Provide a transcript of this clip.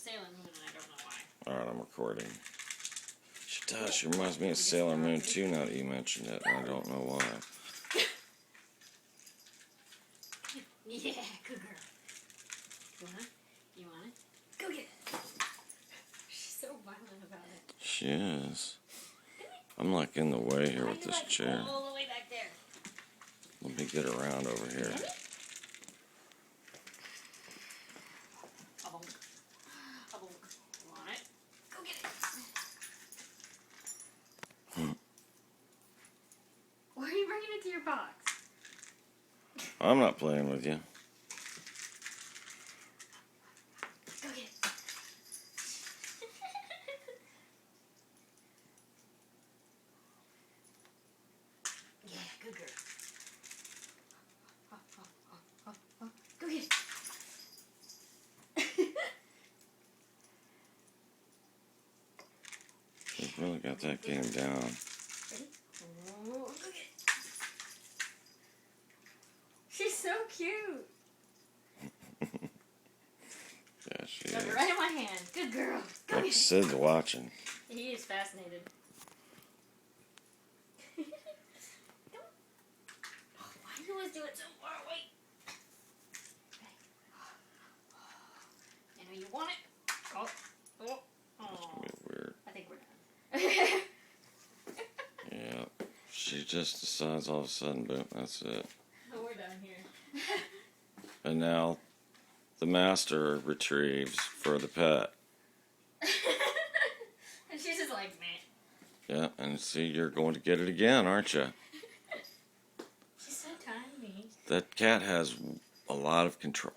Sailor Moon, and I don't know why. Alright, I'm recording. She does. She reminds me of Sailor Moon too, now that you mentioned it. And I don't know why. Yeah, good girl. You want it? You want it? Go get it. She's so violent about it. She is. I'm like in the way here with this chair. All the way back there. Let me get around over here. You want it? Go get it. Why are you bringing it to your box? I'm not playing with you. Go get it. Yeah, good girl. Go get it. You've really got that game down. Ready? Oh, go get it. She's so cute. Yeah, she Got is. it right in my hand. Good girl. Go Like get it. Sid's watching. He is fascinated. Why do you always do it so far away? I know you want it. Oh. It's gonna be weird. I think we're done. Yeah. She just decides all of a sudden, boom, that's it. Oh, we're done here. And now the master retrieves for the pet. And she's just like, meh. Yeah, and see, you're going to get it again, aren't you? She's so tiny. That cat has a lot of control.